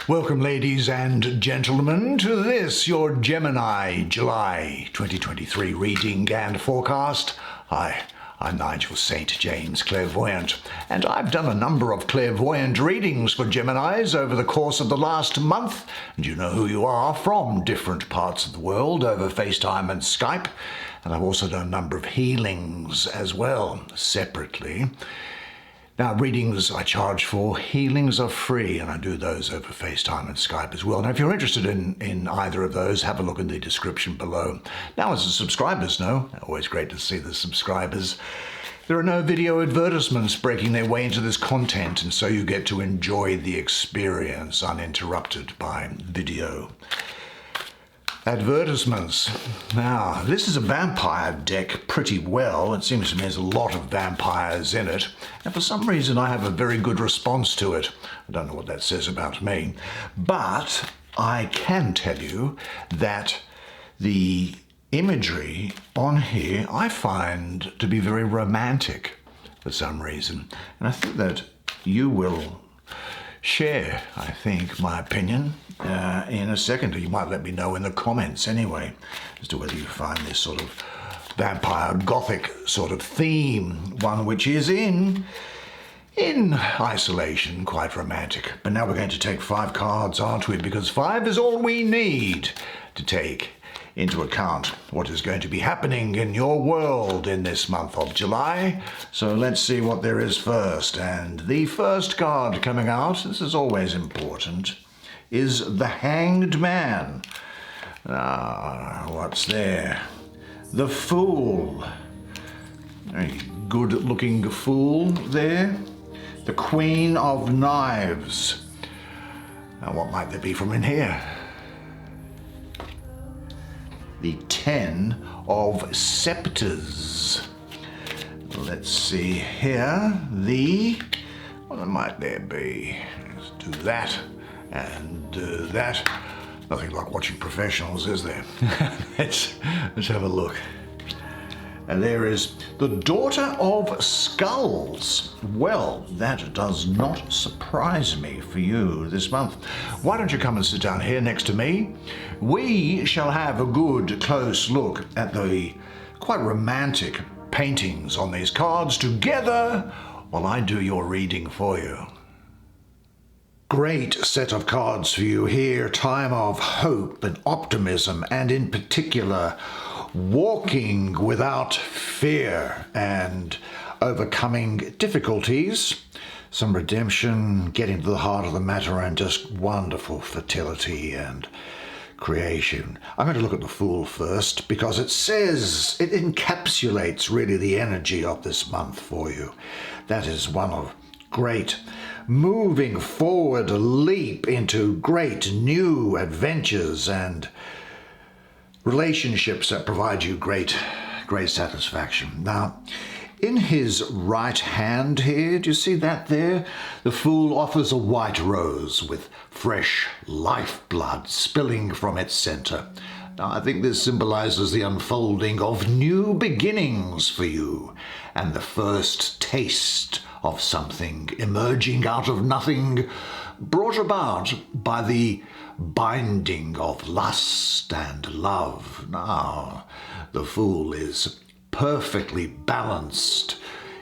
Welcome, ladies and gentlemen, to this, your Gemini July 2023 reading and forecast. Hi, I'm Nigel Saint James, clairvoyant, and I've done a number of clairvoyant readings for Geminis over the course of the last month, and you know who you are from different parts of the world over FaceTime and Skype, and I've also done a number of healings as well, separately. Now, readings I charge for, healings are free, and I do those over FaceTime and Skype as well. Now, if you're interested in either of those, have a look in the description below. Now, as the subscribers know, always great to see the subscribers, there are no video advertisements breaking their way into this content, and so you get to enjoy the experience uninterrupted by video advertisements. Now, this is a vampire deck pretty well. It seems to me there's a lot of vampires in it, and for some reason I have a very good response to it. I don't know what that says about me, but I can tell you that the imagery on here I find to be very romantic for some reason, and I think that you will share, I think, my opinion in a second. You might let me know in the comments anyway as to whether you find this sort of vampire gothic sort of theme one which is in isolation quite romantic. But now we're going to take 5 cards, aren't we? Because 5 is all we need to take into account what is going to be happening in your world in this month of July. So let's see what there is first. And the first card coming out, this is always important, is the Hanged Man. What's there? The Fool. Very good looking fool there. The Queen of Knives. Now what might there be from in here? The 10 of Scepters. Let's see here. What might there be? Let's do that and that. Nothing like watching professionals, is there? Let's have a look. And there is the Daughter of Skulls. Well, that does not surprise me for you this month. Why don't you come and sit down here next to me? We shall have a good close look at the quite romantic paintings on these cards together while I do your reading for you. Great set of cards for you here. Time of hope and optimism, and in particular, walking without fear and overcoming difficulties, some redemption, getting to the heart of the matter, and just wonderful fertility and creation. I'm going to look at the Fool first because it encapsulates really the energy of this month for you. That is one of great moving forward, a leap into great new adventures and relationships that provide you great satisfaction. Now, in his right hand here, do you see that there? The Fool offers a white rose with fresh lifeblood spilling from its center. Now, I think this symbolizes the unfolding of new beginnings for you and the first taste of something emerging out of nothing, brought about by the binding of lust and love. Now, the Fool is perfectly balanced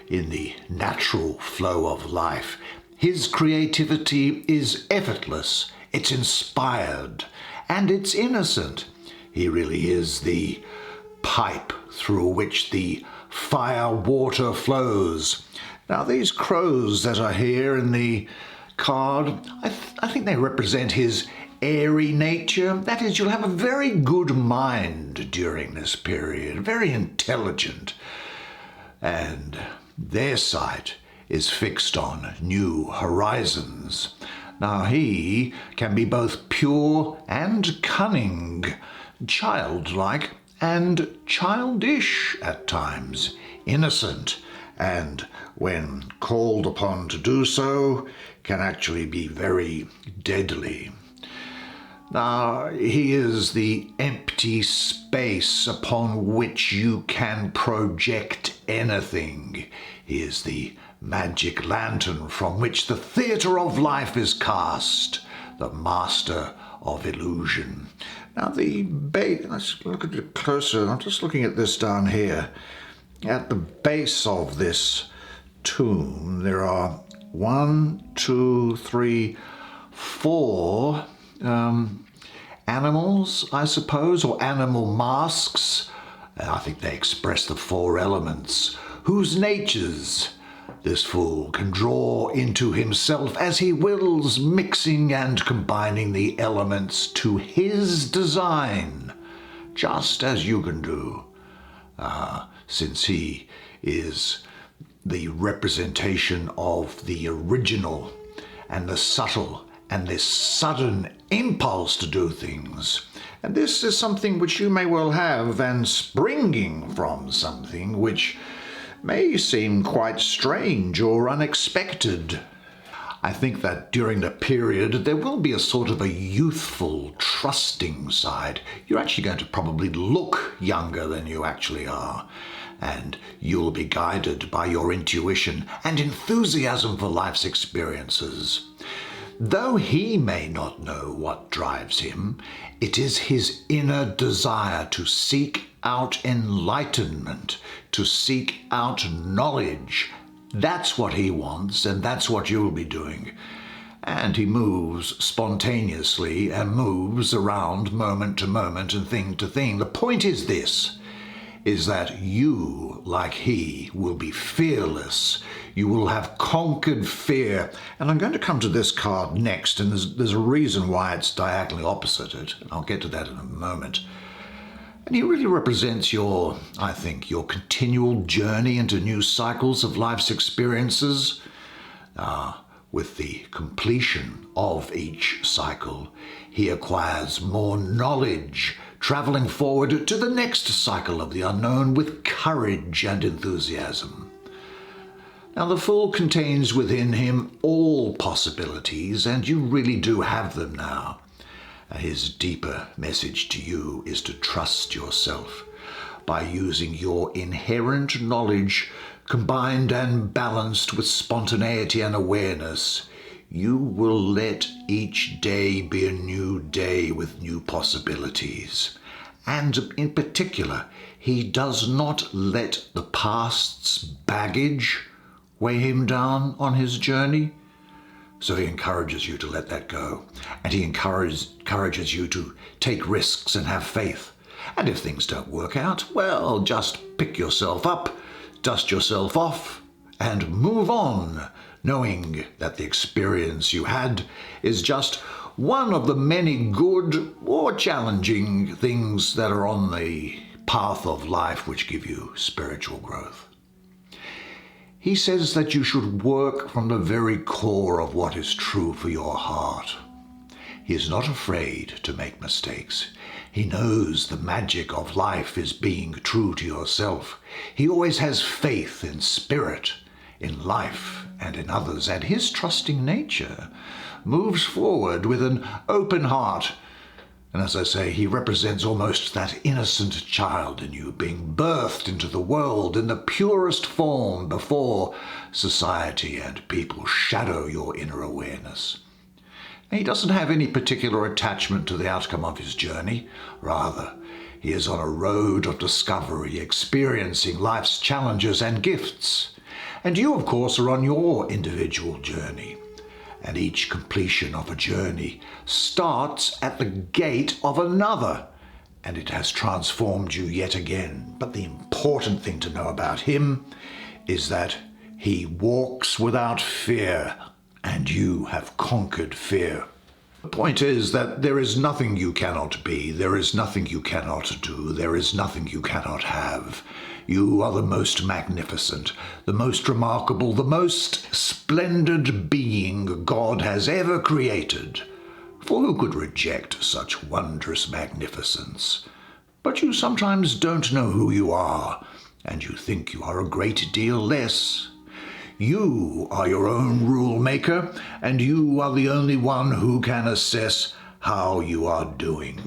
in the natural flow of life. His creativity is effortless, it's inspired, and it's innocent. He really is the pipe through which the fire water flows. Now, these crows that are here in the card, I think they represent his airy nature. That is, you'll have a very good mind during this period, very intelligent, and their sight is fixed on new horizons. Now, he can be both pure and cunning, childlike and childish at times, innocent, and when called upon to do so, can actually be very deadly. Now, he is the empty space upon which you can project anything. He is the magic lantern from which the theatre of life is cast, the master of illusion. Now the base, let's look a bit closer. I'm just looking at this down here. At the base of this tomb, there are 1, 2, 3, 4 animals, I suppose, or animal masks. I think they express the 4 elements, whose natures this fool can draw into himself as he wills, mixing and combining the elements to his design, just as you can do, since he is the representation of the original and the subtle and this sudden impulse to do things. And this is something which you may well have, and springing from something which may seem quite strange or unexpected. I think that during the period there will be a sort of a youthful, trusting side. You're actually going to probably look younger than you actually are, and you'll be guided by your intuition and enthusiasm for life's experiences. Though he may not know what drives him, it is his inner desire to seek out enlightenment, to seek out knowledge. That's what he wants, and that's what you'll be doing. And he moves spontaneously and moves around moment to moment and thing to thing. The point is this, is that you, like he, will be fearless. You will have conquered fear. And I'm going to come to this card next, and there's a reason why it's diagonally opposite it. And I'll get to that in a moment. And he really represents your, I think, your continual journey into new cycles of life's experiences. With the completion of each cycle, he acquires more knowledge, traveling forward to the next cycle of the unknown with courage and enthusiasm. Now, the Fool contains within him all possibilities, and you really do have them now. His deeper message to you is to trust yourself by using your inherent knowledge combined and balanced with spontaneity and awareness. You will let each day be a new day with new possibilities. And in particular, he does not let the past's baggage weigh him down on his journey. So he encourages you to let that go. And he encourages you to take risks and have faith. And if things don't work out, well, just pick yourself up, dust yourself off, and move on, knowing that the experience you had is just one of the many good or challenging things that are on the path of life which give you spiritual growth. He says that you should work from the very core of what is true for your heart. He is not afraid to make mistakes. He knows the magic of life is being true to yourself. He always has faith in spirit, in life, and in others, and his trusting nature moves forward with an open heart. And as I say, he represents almost that innocent child in you being birthed into the world in the purest form before society and people shadow your inner awareness. And he doesn't have any particular attachment to the outcome of his journey. Rather, he is on a road of discovery, experiencing life's challenges and gifts. And you, of course, are on your individual journey. And each completion of a journey starts at the gate of another, and it has transformed you yet again. But the important thing to know about him is that he walks without fear, and you have conquered fear. The point is that there is nothing you cannot be, there is nothing you cannot do, there is nothing you cannot have. You are the most magnificent, the most remarkable, the most splendid being God has ever created. For who could reject such wondrous magnificence? But you sometimes don't know who you are, and you think you are a great deal less. You are your own rule maker, and you are the only one who can assess how you are doing.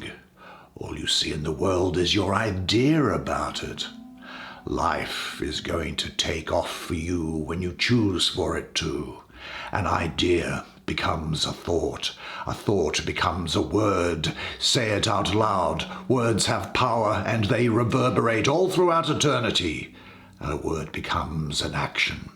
All you see in the world is your idea about it. Life is going to take off for you when you choose for it to. An idea becomes a thought becomes a word. Say it out loud. Words have power and they reverberate all throughout eternity. And a word becomes an action.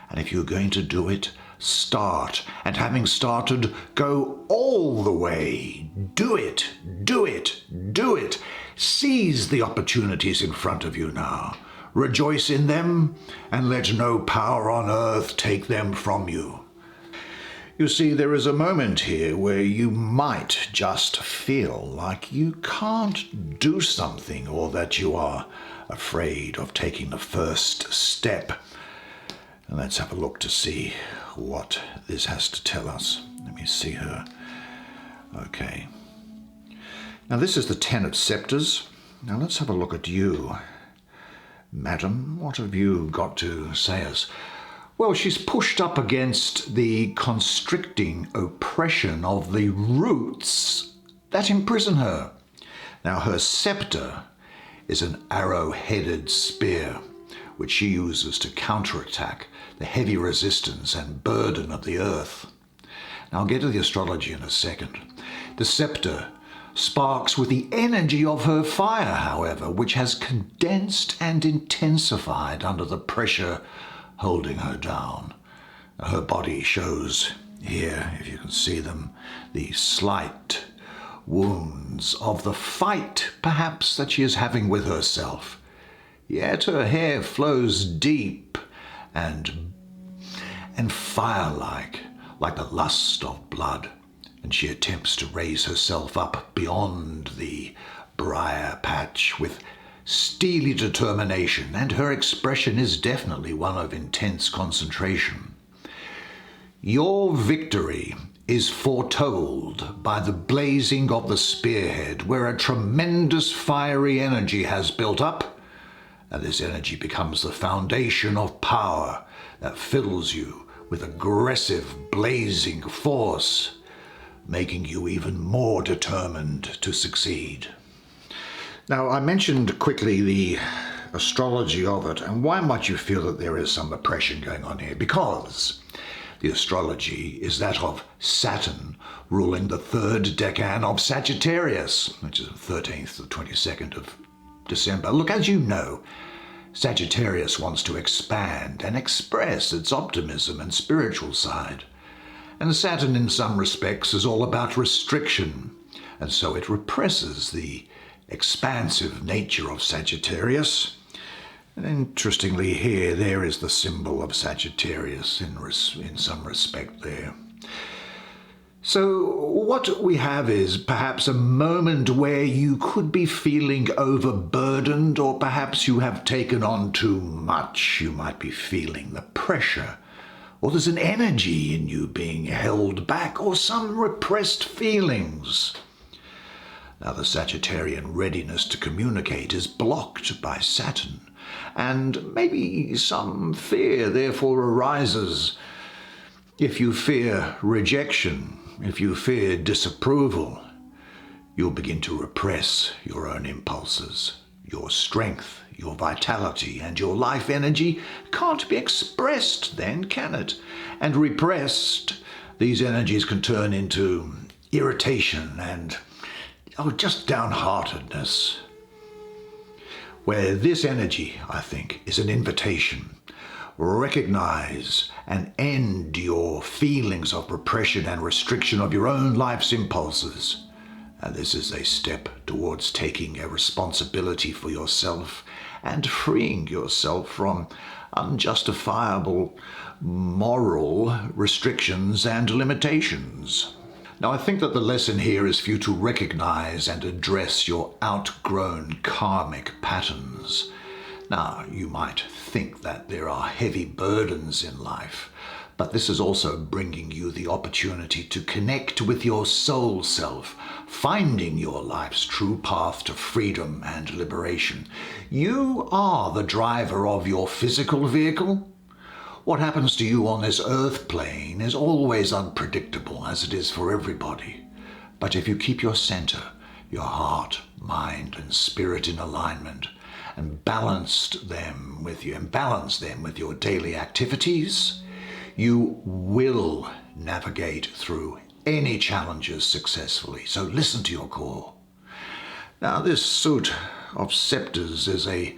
And if you're going to do it, start. And having started, go all the way. Do it, do it, do it. Seize the opportunities in front of you now. Rejoice in them, and let no power on earth take them from you. You see, there is a moment here where you might just feel like you can't do something, or that you are afraid of taking the first step. And let's have a look to see what this has to tell us. Let me see her. Okay. Now this is the Ten of Sceptres. Now let's have a look at you. Madam, what have you got to say us? Well, she's pushed up against the constricting oppression of the roots that imprison her. Now, her scepter is an arrow-headed spear, which she uses to counterattack the heavy resistance and burden of the earth. Now, I'll get to the astrology in a second. The scepter sparks with the energy of her fire, however, which has condensed and intensified under the pressure holding her down. Her body shows here, if you can see them, the slight wounds of the fight, perhaps, that she is having with herself. Yet her hair flows deep and fire-like, like the lust of blood, and she attempts to raise herself up beyond the briar patch with steely determination, and her expression is definitely one of intense concentration. Your victory is foretold by the blazing of the spearhead, where a tremendous fiery energy has built up, and this energy becomes the foundation of power that fills you with aggressive, blazing force, making you even more determined to succeed. Now, I mentioned quickly the astrology of it, and why might you feel that there is some oppression going on here? Because the astrology is that of Saturn ruling the third decan of Sagittarius, which is the 13th to the 22nd of December. Look, as you know, Sagittarius wants to expand and express its optimism and spiritual side. And Saturn, in some respects, is all about restriction, and so it represses the expansive nature of Sagittarius. And interestingly here, there is the symbol of Sagittarius in some respect there. So what we have is perhaps a moment where you could be feeling overburdened, or perhaps you have taken on too much. You might be feeling the pressure, or there's an energy in you being held back, or some repressed feelings. Now, the Sagittarian readiness to communicate is blocked by Saturn, and maybe some fear therefore arises. If you fear rejection, if you fear disapproval, you'll begin to repress your own impulses. Your strength, your vitality, and your life energy can't be expressed then, can it? And repressed, these energies can turn into irritation and just downheartedness. Where this energy, I think, is an invitation. Recognize and end your feelings of repression and restriction of your own life's impulses. And this is a step towards taking a responsibility for yourself and freeing yourself from unjustifiable moral restrictions and limitations. Now, I think that the lesson here is for you to recognize and address your outgrown karmic patterns. Now, you might think that there are heavy burdens in life, but this is also bringing you the opportunity to connect with your soul self, finding your life's true path to freedom and liberation. You are the driver of your physical vehicle. What happens to you on this earth plane is always unpredictable, as it is for everybody. But if you keep your center, your heart, mind, and spirit in alignment, and balance them with your daily activities, You will navigate through any challenges successfully, so listen to your core. Now, this suit of scepters is a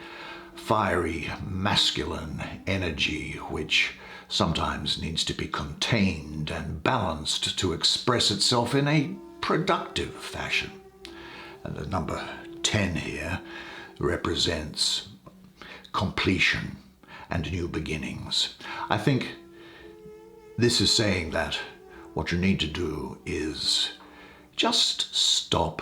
fiery, masculine energy which sometimes needs to be contained and balanced to express itself in a productive fashion. And the number 10 here represents completion and new beginnings. I think this is saying that what you need to do is just stop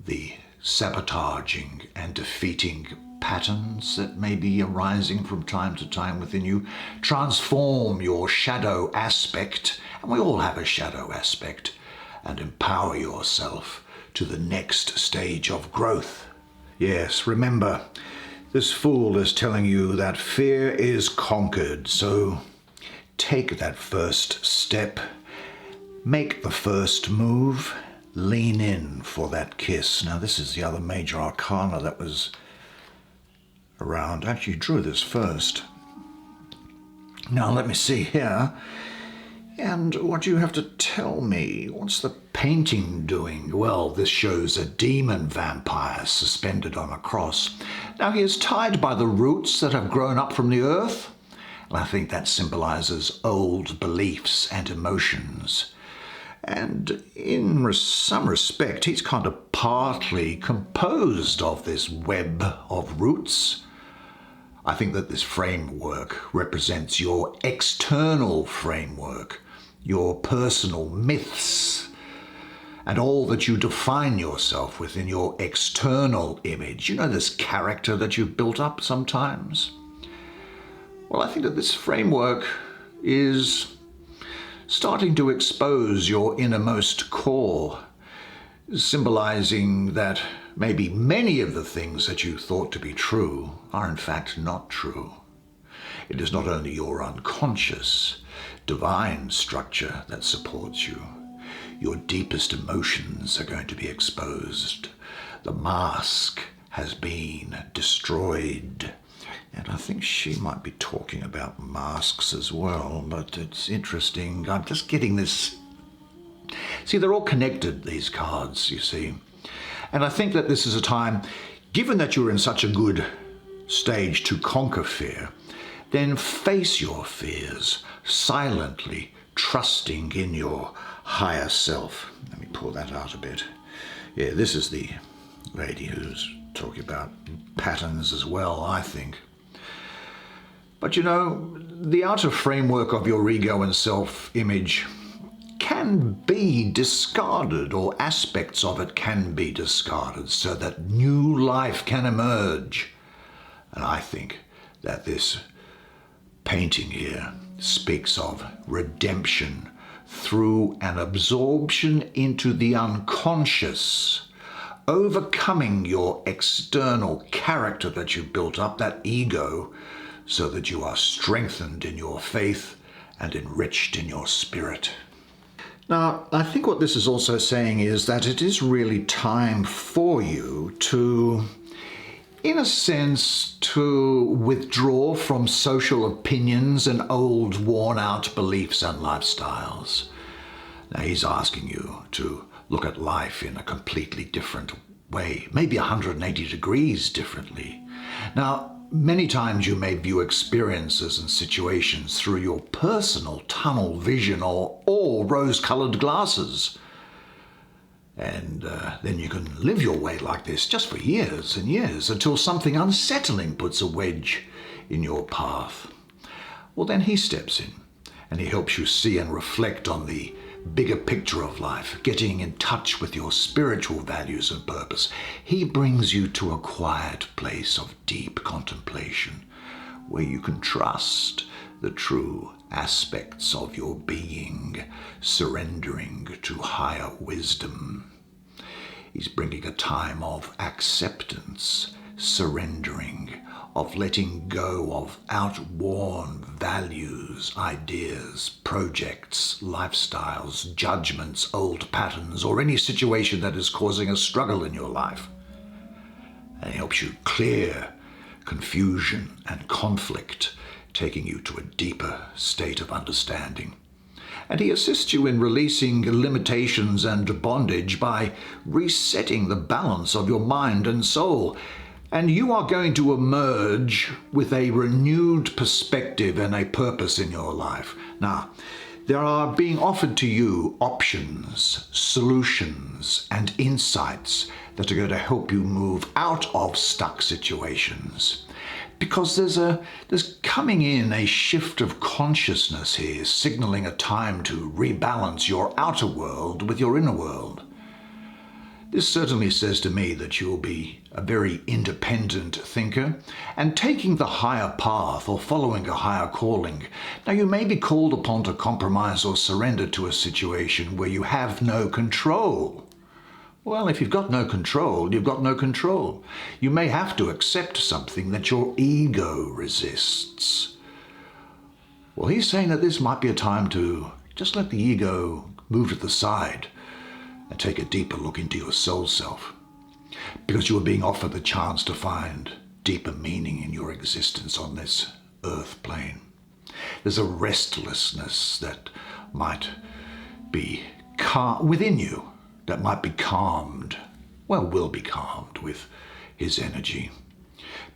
the sabotaging and defeating patterns that may be arising from time to time within you. Transform your shadow aspect, and we all have a shadow aspect, and empower yourself to the next stage of growth. Yes, remember, this fool is telling you that fear is conquered, so take that first step, make the first move, lean in for that kiss. Now, this is the other major arcana that was around. Actually, you drew this first. Now, let me see here. And what do you have to tell me? What's the painting doing? Well, this shows a demon vampire suspended on a cross. Now, he is tied by the roots that have grown up from the earth. And I think that symbolizes old beliefs and emotions. And in some respect, he's kind of partly composed of this web of roots. I think that this framework represents your external framework, your personal myths, and all that you define yourself within your external image. You know, this character that you've built up sometimes? Well, I think that this framework is starting to expose your innermost core, symbolizing that maybe many of the things that you thought to be true are in fact not true. It is not only your unconscious, divine structure that supports you. Your deepest emotions are going to be exposed. The mask has been destroyed. And I think she might be talking about masks as well, but it's interesting. I'm just getting this. See, they're all connected, these cards, you see. And I think that this is a time, given that you're in such a good stage to conquer fear, then face your fears silently, trusting in your higher self. Let me pull that out a bit. Yeah, this is the lady who's talking about patterns as well, I think. But you know, the outer framework of your ego and self-image can be discarded, or aspects of it can be discarded, so that new life can emerge. And I think that this painting here speaks of redemption through an absorption into the unconscious, overcoming your external character that you built up, that ego, so that you are strengthened in your faith and enriched in your spirit. Now, I think what this is also saying is that it is really time for you to, in a sense, to withdraw from social opinions and old, worn-out beliefs and lifestyles. Now, he's asking you to look at life in a completely different way, maybe 180 degrees differently. Now, many times you may view experiences and situations through your personal tunnel vision or rose-colored glasses. And then you can live your way like this just for years and years until something unsettling puts a wedge in your path. Well, then he steps in and he helps you see and reflect on the bigger picture of life, getting in touch with your spiritual values and purpose. He brings you to a quiet place of deep contemplation where you can trust the true aspects of your being, surrendering to higher wisdom. He's bringing a time of acceptance, surrendering, of letting go of outworn values, ideas, projects, lifestyles, judgments, old patterns, or any situation that is causing a struggle in your life. And it helps you clear confusion and conflict, taking you to a deeper state of understanding. And he assists you in releasing limitations and bondage by resetting the balance of your mind and soul. And you are going to emerge with a renewed perspective and a purpose in your life. Now, there are being offered to you options, solutions, and insights that are going to help you move out of stuck situations. Because there's coming in a shift of consciousness here, signaling a time to rebalance your outer world with your inner world. This certainly says to me that you'll be a very independent thinker and taking the higher path or following a higher calling. Now, you may be called upon to compromise or surrender to a situation where you have no control. Well, if you've got no control, you've got no control. You may have to accept something that your ego resists. Well, he's saying that this might be a time to just let the ego move to the side and take a deeper look into your soul self, because you are being offered the chance to find deeper meaning in your existence on this earth plane. There's a restlessness that might be within you, that might be calmed, will be calmed with his energy,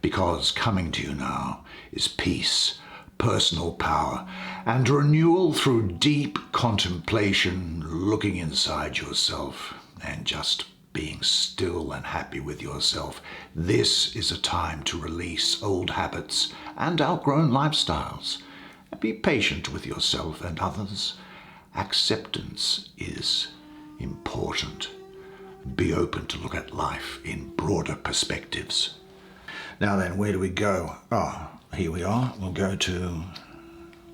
because coming to you now is peace, personal power, and renewal through deep contemplation, looking inside yourself and just being still and happy with yourself. This is a time to release old habits and outgrown lifestyles, and be patient with yourself and others. Acceptance is important. Be open to look at life in broader perspectives. Now then, where do we go? Oh, here we are. We'll go down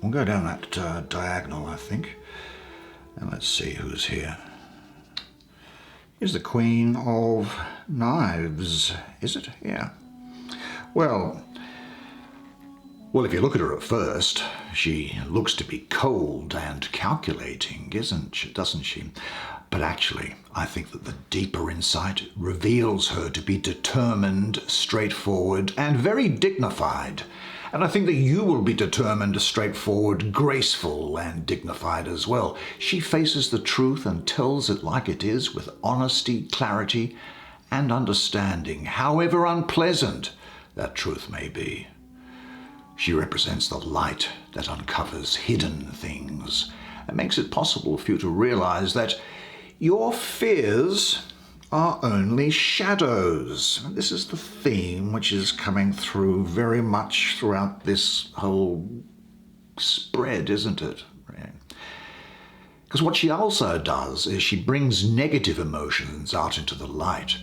that diagonal, I think. And let's see who's here. Here's the Queen of Knives, is it? Yeah. Well, if you look at her at first, she looks to be cold and calculating, doesn't she? But actually, I think that the deeper insight reveals her to be determined, straightforward, and very dignified. And I think that you will be determined, straightforward, graceful, and dignified as well. She faces the truth and tells it like it is with honesty, clarity, and understanding, however unpleasant that truth may be. She represents the light that uncovers hidden things and makes it possible for you to realize that your fears are only shadows. And this is the theme which is coming through very much throughout this whole spread, isn't it? Because what she also does is she brings negative emotions out into the light,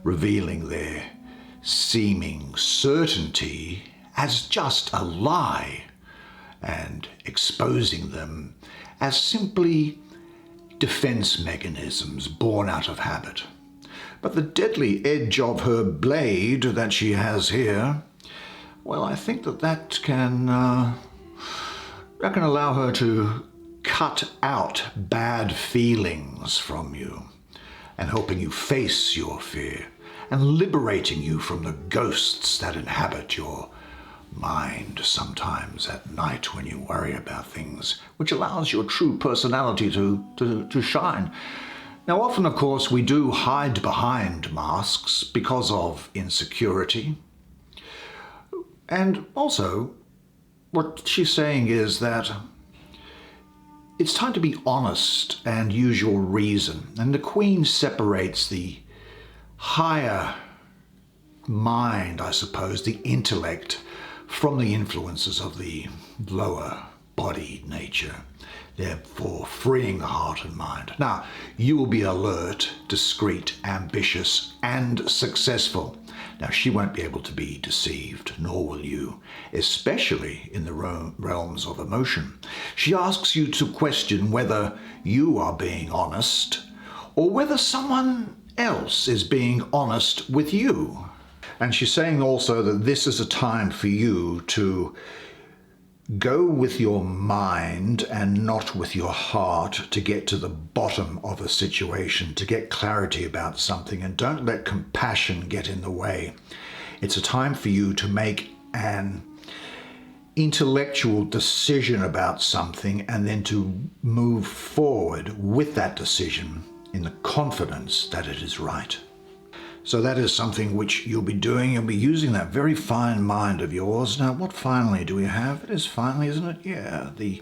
revealing their seeming certainty as just a lie, and exposing them as simply defense mechanisms born out of habit. But the deadly edge of her blade that she has here, I think that can allow her to cut out bad feelings from you and helping you face your fear and liberating you from the ghosts that inhabit your mind sometimes at night when you worry about things, which allows your true personality to shine. Now, often, of course, we do hide behind masks because of insecurity. And also, what she's saying is that it's time to be honest and use your reason. And the Queen separates the higher mind, I suppose, the intellect, from the influences of the lower body nature, therefore freeing the heart and mind. Now, you will be alert, discreet, ambitious, and successful. Now, she won't be able to be deceived, nor will you, especially in the realms of emotion. She asks you to question whether you are being honest or whether someone else is being honest with you. And she's saying also that this is a time for you to go with your mind and not with your heart to get to the bottom of a situation, to get clarity about something, and don't let compassion get in the way. It's a time for you to make an intellectual decision about something and then to move forward with that decision in the confidence that it is right. So that is something which you'll be doing. You'll be using that very fine mind of yours. Now, what finally do we have? It is finally, isn't it? Yeah, the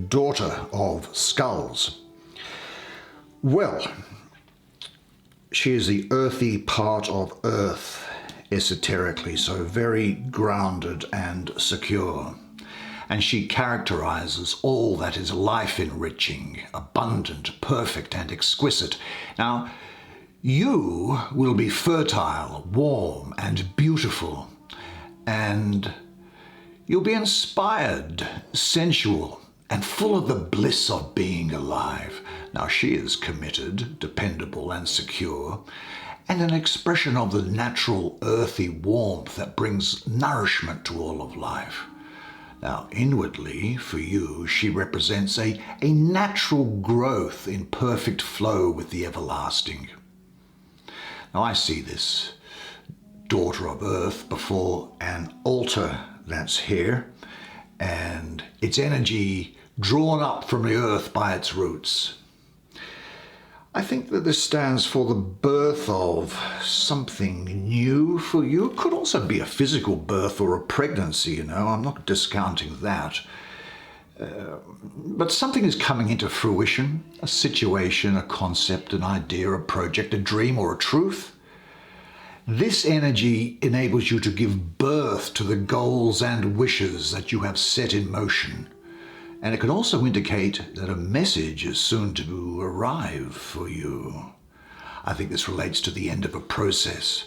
Daughter of Skulls. Well, she is the earthy part of Earth, esoterically, so very grounded and secure. And she characterizes all that is life-enriching, abundant, perfect, and exquisite. Now, you will be fertile, warm, and beautiful, and you'll be inspired, sensual, and full of the bliss of being alive. Now, she is committed, dependable, and secure, and an expression of the natural earthy warmth that brings nourishment to all of life. Now, inwardly, for you, she represents a natural growth in perfect flow with the everlasting. Now, I see this Daughter of Earth before an altar that's here, and its energy drawn up from the earth by its roots. I think that this stands for the birth of something new for you. It could also be a physical birth or a pregnancy, you know. I'm not discounting that. But something is coming into fruition, a situation, a concept, an idea, a project, a dream, or a truth. This energy enables you to give birth to the goals and wishes that you have set in motion. And it can also indicate that a message is soon to arrive for you. I think this relates to the end of a process,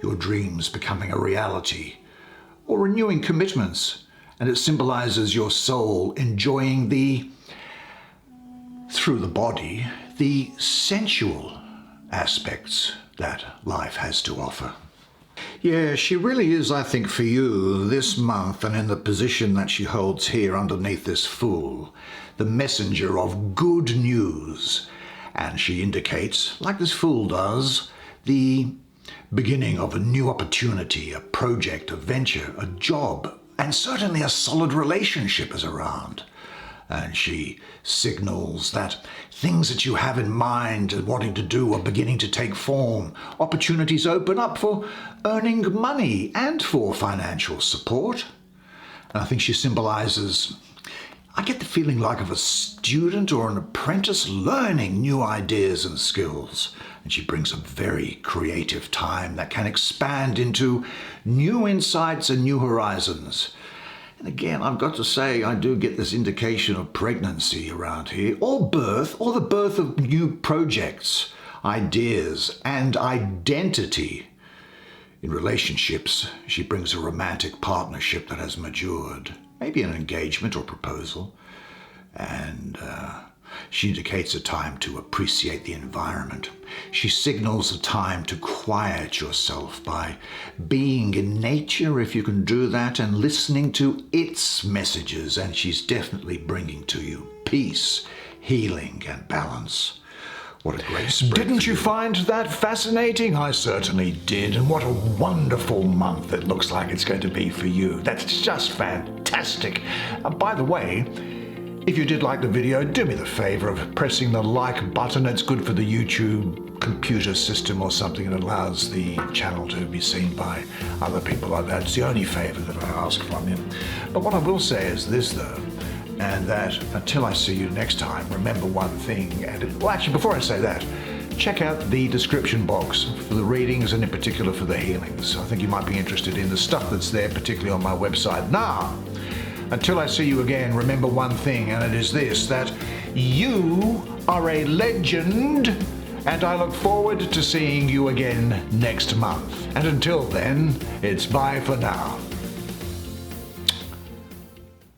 your dreams becoming a reality, or renewing commitments, and it symbolizes your soul enjoying through the body, the sensual aspects that life has to offer. Yeah, she really is, I think, for you this month, and in the position that she holds here underneath this Fool, the messenger of good news. And she indicates, like this Fool does, the beginning of a new opportunity, a project, a venture, a job, and certainly a solid relationship is around. And she signals that things that you have in mind and wanting to do are beginning to take form. Opportunities open up for earning money and for financial support. And I think she symbolizes, I get the feeling like of a student or an apprentice learning new ideas and skills. And she brings a very creative time that can expand into new insights and new horizons. And again, I've got to say, I do get this indication of pregnancy around here, or birth, or the birth of new projects, ideas, and identity. In relationships, she brings a romantic partnership that has matured, maybe an engagement or proposal, and she indicates a time to appreciate the environment. She signals a time to quiet yourself by being in nature, if you can do that, and listening to its messages. And she's definitely bringing to you peace, healing, and balance. What a great spread. Didn't you find that fascinating? I certainly did. And what a wonderful month it looks like it's going to be for you. That's just fantastic. By the way, if you did like the video, do me the favor of pressing the like button. It's good for the YouTube computer system or something that allows the channel to be seen by other people like that. It's the only favor that I ask from you. But what I will say is this, though, and that until I see you next time, remember one thing. Well, actually, before I say that, check out the description box for the readings and in particular for the healings. I think you might be interested in the stuff that's there, particularly on my website. Now, until I see you again, remember one thing, and it is this, that you are a legend, and I look forward to seeing you again next month. And until then, it's bye for now.